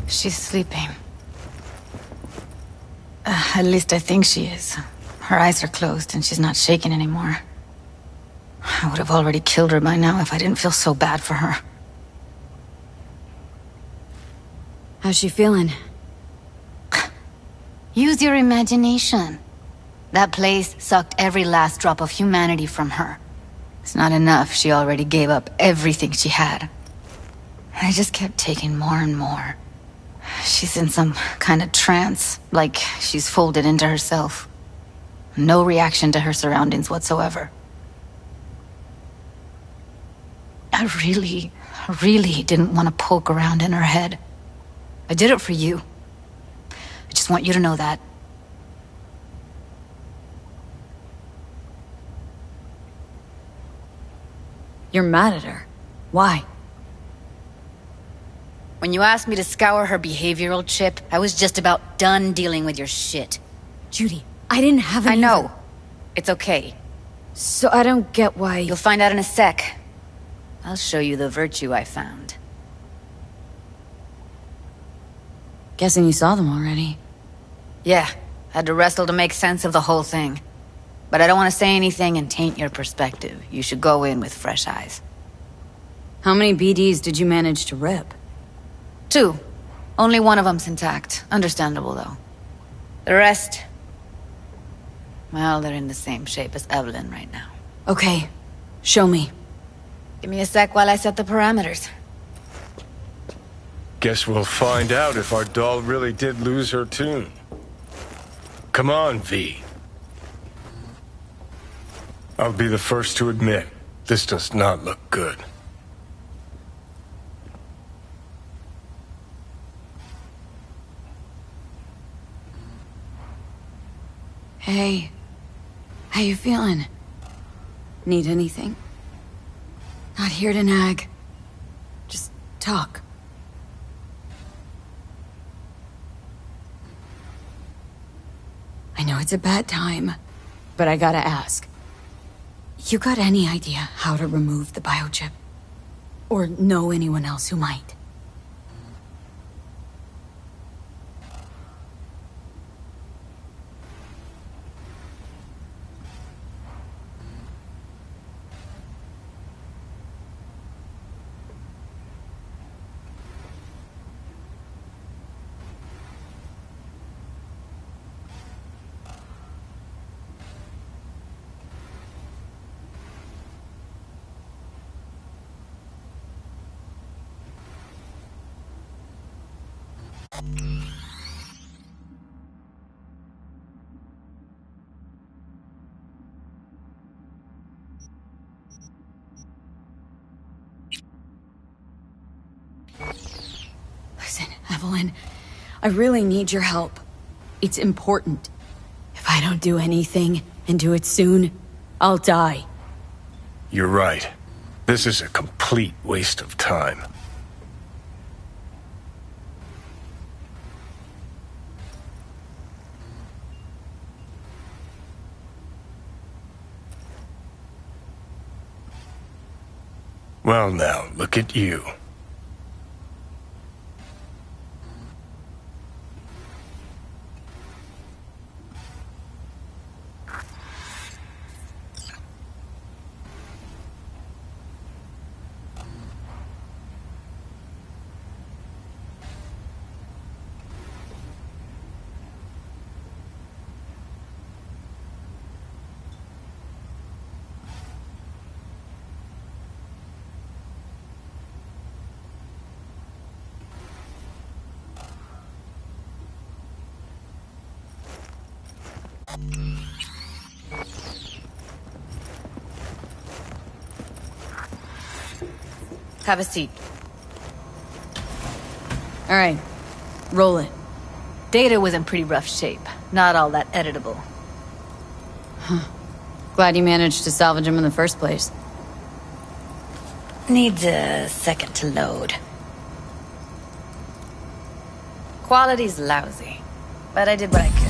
She's sleeping. At least I think she is. Her eyes are closed and she's not shaking anymore. I would have already killed her by now if I didn't feel so bad for her. How's she feeling? Use your imagination. That place sucked every last drop of humanity from her. It's not enough, she already gave up everything she had. I just kept taking more and more. She's in some kind of trance, like she's folded into herself. No reaction to her surroundings whatsoever. I really didn't want to poke around in her head. I did it for you. I just want you to know that. You're mad at her. Why? When you asked me to scour her behavioral chip, I was just about done dealing with your shit. Judy, I didn't have any... I know. It's okay. So I don't get why... You'll find out in a sec. I'll show you the virtue I found. Guessing you saw them already. Yeah, had to wrestle to make sense of the whole thing. But I don't want to say anything and taint your perspective. You should go in with fresh eyes. How many BDs did you manage to rip? 2. Only one of them's intact. Understandable, though. The rest... well, they're in the same shape as Evelyn right now. Okay. Show me. Give me a sec while I set the parameters. Guess we'll find out if our doll really did lose her tune. Come on, V. I'll be the first to admit, this does not look good. Hey. How you feeling? Need anything? Not here to nag. Just talk. I know it's a bad time, but I gotta ask. You got any idea how to remove the biochip? Or know anyone else who might? Listen, Evelyn, I really need your help. It's important. If I don't do anything, and do it soon, I'll die. You're right. This is a complete waste of time. Well now, look at you. Have a seat. All right, roll it. Data was in pretty rough shape. Not all that editable. Glad you managed to salvage him in the first place. Needs a second to load. Quality's lousy, but I did what I could.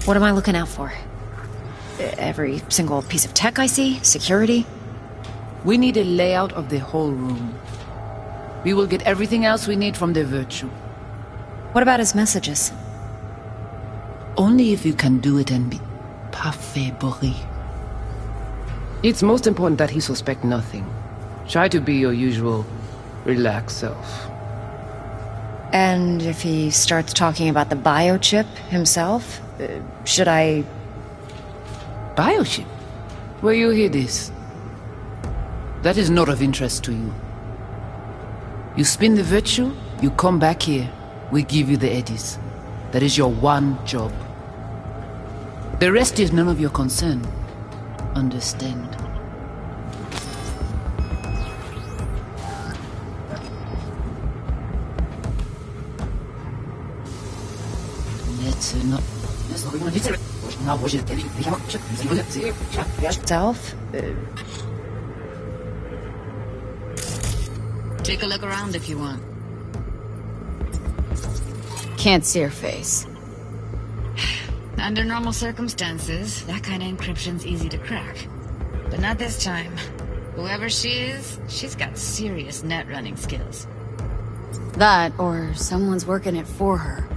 What am I looking out for? Every single piece of tech I see? Security? We need a layout of the whole room. We will get everything else we need from the Virtue. What about his messages? Only if you can do it and be parfait bourré. It's most important that he suspect nothing. Try to be your usual, relaxed self. And if he starts talking about the biochip himself, should I... Biochip? Where you hear this? That is not of interest to you. You spin the Virtue, you come back here, we give you the eddies. That is your one job. The rest is none of your concern. Understand? Self? Take a look around if you want. Can't see her face. Under normal circumstances, that kind of encryption's easy to crack. But not this time. Whoever she is, she's got serious net running skills. That, or someone's working it for her.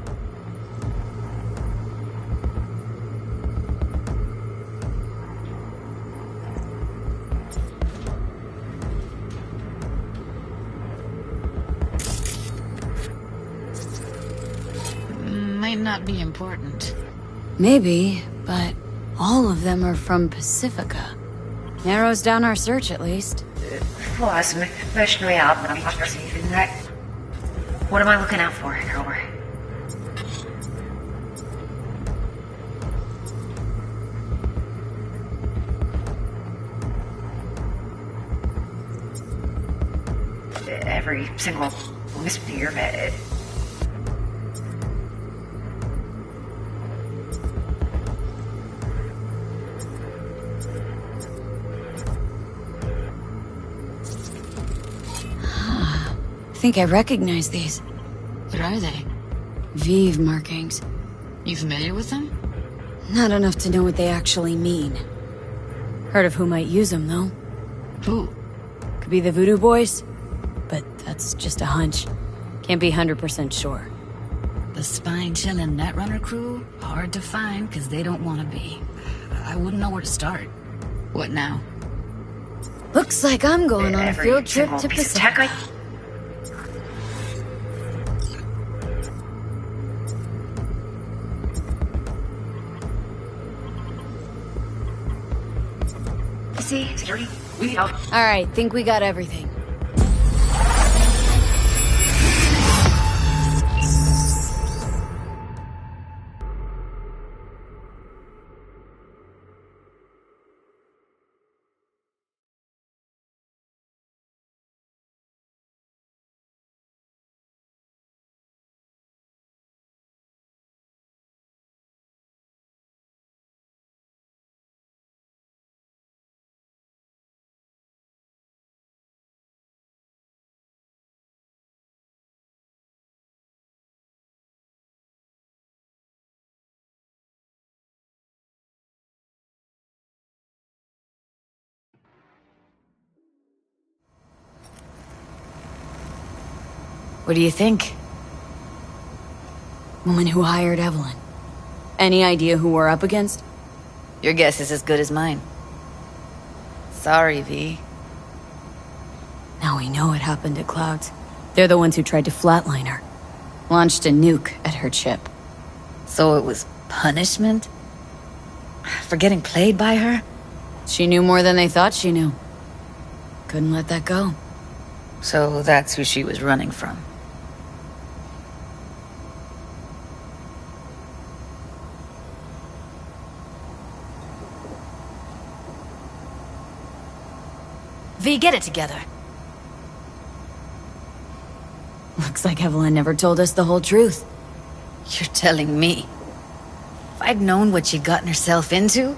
Might not be important. Maybe, but all of them are from Pacifica. Narrows down our search, at least. What am I looking out for, Grover? Every single whisper of it. I think I recognize these. What are they? Vive markings. You familiar with them? Not enough to know what they actually mean. Heard of who might use them, though. Who? Could be the Voodoo Boys, but that's just a hunch. Can't be 100% sure. The spine-chilling Netrunner crew? Hard to find, because they don't want to be. I wouldn't know where to start. What now? Looks like I'm going on a field trip to Pacifica. Alright, think we got everything. What do you think? Woman who hired Evelyn. Any idea who we're up against? Your guess is as good as mine. Sorry, V. Now we know what happened to Clouds. They're the ones who tried to flatline her. Launched a nuke at her chip. So it was punishment? For getting played by her? She knew more than they thought she knew. Couldn't let that go. So that's who she was running from. V, get it together. Looks like Evelyn never told us the whole truth. You're telling me? If I'd known what she'd gotten herself into...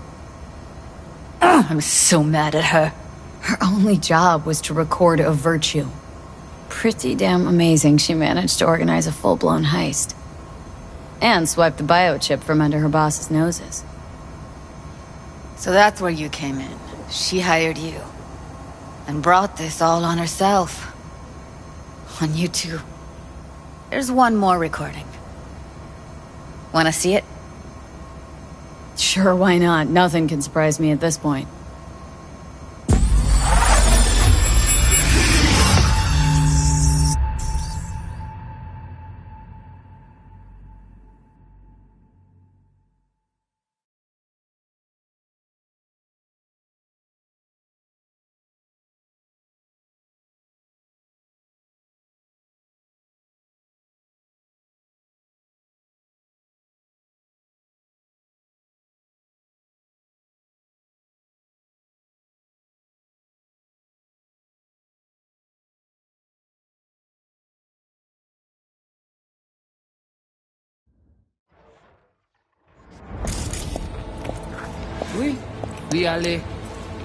Ugh, I'm so mad at her. Her only job was to record a Virtue. Pretty damn amazing she managed to organize a full-blown heist. And swipe the biochip from under her boss's noses. So that's where you came in. She hired you. And brought this all on herself. On you too. There's one more recording. Wanna see it? Sure, why not? Nothing can surprise me at this point. Oui, oui, allez.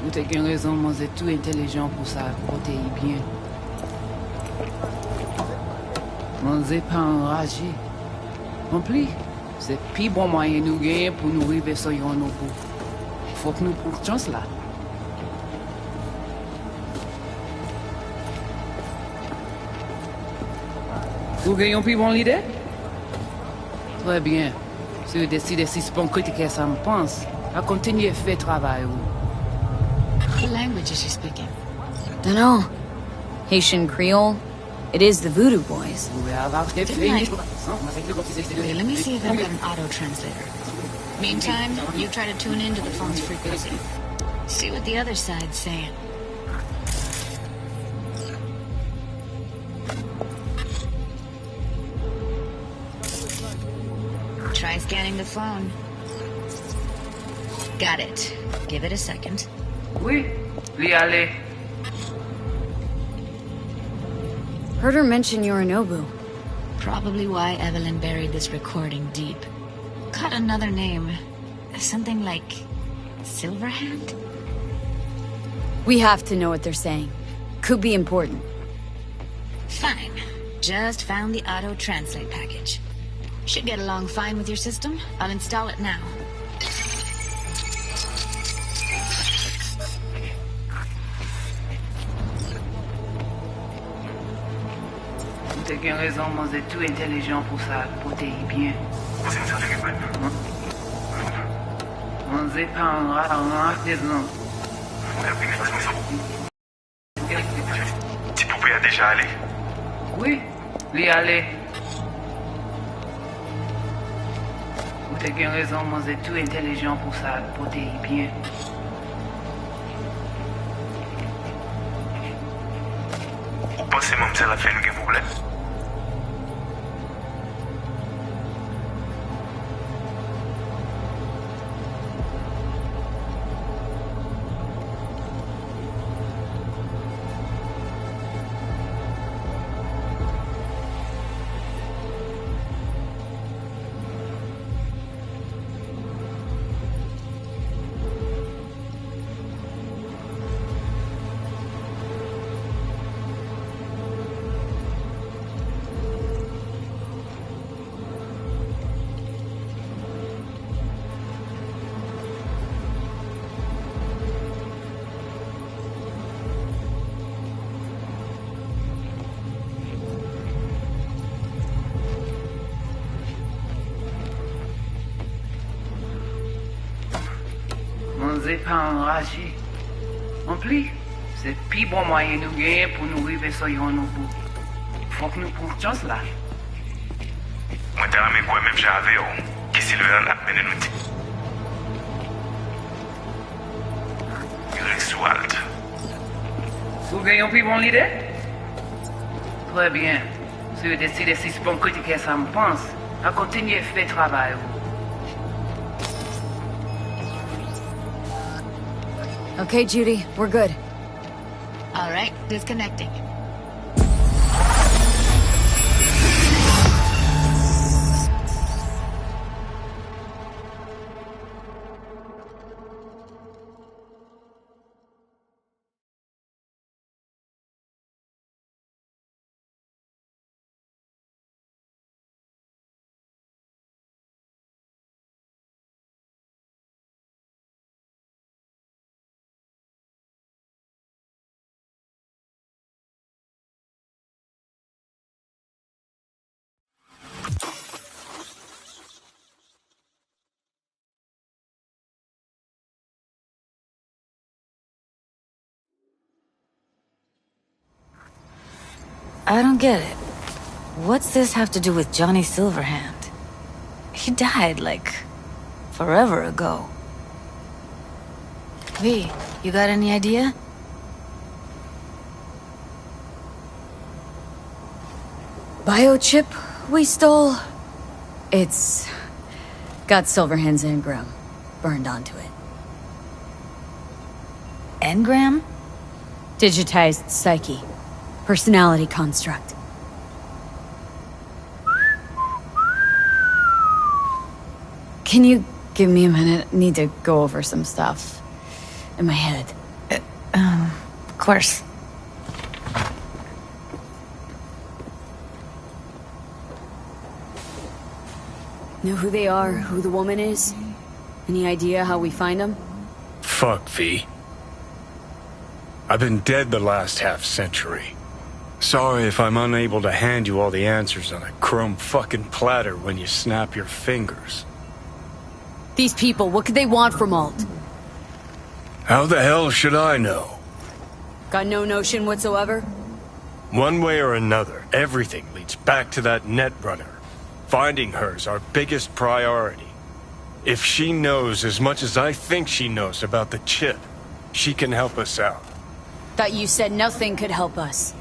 Ou te gen raison, moi c'est tout intelligent pour ça, protéger bien. Moi c'est pas enragé. En plus, c'est plus bon moyen nous gagner pour nous arriver sur nos bouts. Faut que nous prenions chance là. Vous gagnez plus bon l'idée? Très bien. Si vous décidez de suspendre critiquer ça me pense, à continuer à faire travail. What language is she speaking? Dunno. Haitian Creole? It is the Voodoo Boys. Okay, let me see if I've got an auto-translator. Meantime, you try to tune into the phone's frequency. See what the other side's saying. Try scanning the phone. Got it. Give it a second. Oui, oui, allez. Heard her mention Yorinobu. Probably why Evelyn buried this recording deep. Caught another name. Something like... Silverhand? We have to know what they're saying. Could be important. Fine. Just found the auto-translate package. Should get along fine with your system. I'll install it now. T'as bien raison, moi c'est tout intelligent pour ça, protéger bien. Moi c'est pas enragé, non. Tu pouvais déjà aller? Oui, oui, allez. T'as bien raison, moi c'est tout intelligent pour ça, protéger bien. Vous pensez même que ça va faire un problème? On n'est pas enragé. En plus, c'est le plus bon moyen de nous gagner pour nous arriver sur nos bouts. Faut que nous prenions chance là. Moi, t'as aimé quoi, même j'avais, qui s'est levé dans la peine de nous dire. Il reste sous halte. Vous gagnez plus bon l'idée? Très bien. Si vous décidez de suspendre critiquer ça me pense, à continuer à faire travail. Okay, Judy, we're good. All right, disconnecting. I don't get it. What's this have to do with Johnny Silverhand? He died, like, forever ago. V, you got any idea? Biochip we stole? It's got Silverhand's engram burned onto it. Engram? Digitized psyche. Personality construct. Can you give me a minute? Need to go over some stuff in my head. Of course. Know who they are, who the woman is? Any idea how we find them? Fuck, V. I've been dead the last half-century. Sorry if I'm unable to hand you all the answers on a chrome fucking platter when you snap your fingers. These people, what could they want from Alt? How the hell should I know? Got no notion whatsoever? One way or another, everything leads back to that Netrunner. Finding her's our biggest priority. If she knows as much as I think she knows about the chip, she can help us out. Thought you said nothing could help us.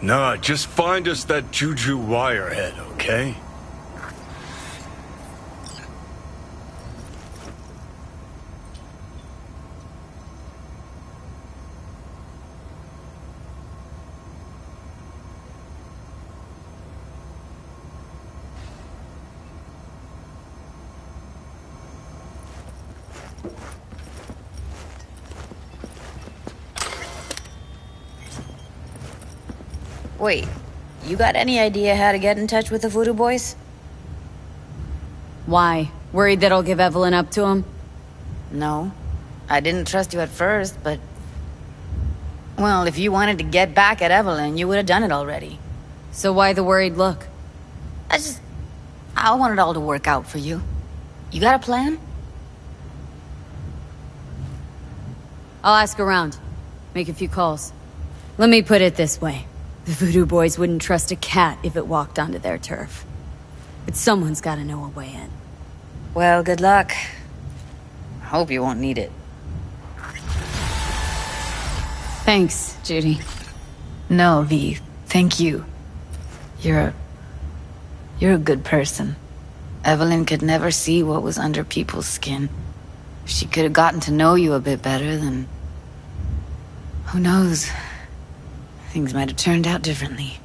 Nah, just find us that Juju wirehead, okay? Wait, you got any idea how to get in touch with the Voodoo Boys? Why? Worried that I'll give Evelyn up to him? No. I didn't trust you at first, but... Well, if you wanted to get back at Evelyn, you would have done it already. So why the worried look? I want it all to work out for you. You got a plan? I'll ask around. Make a few calls. Let me put it this way. The Voodoo Boys wouldn't trust a cat if it walked onto their turf. But someone's gotta know a way in. Well, good luck. Hope you won't need it. Thanks, Judy. No, V. Thank you. You're a good person. Evelyn could never see what was under people's skin. If she could have gotten to know you a bit better, then... Who knows? Things might have turned out differently.